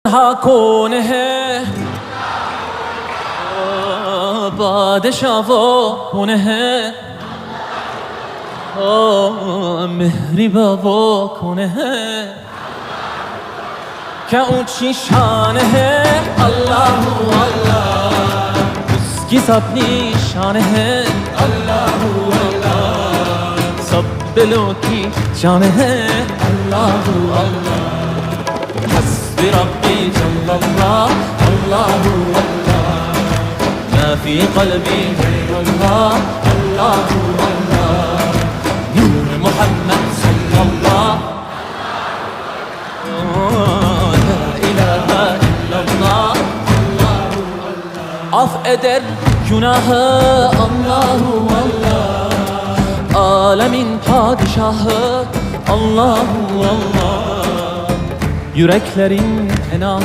کون ہے بادشاہ وہ کون ہے مہرباں وہ کون ہے کیا اونچی شان ہے اللہ اللہ اس کی اپنی شان ہے اللہ اللہ سب دلوں کی جان ہے اللہ اللہ حسبي ربي جل الله الله الله ما في قلبي غير الله الله الله نور محمد صلى الله لا إله إلا الله الله af eder günahı Allahu Allah alemin padişahı Allahu Allah yüreklerin enahı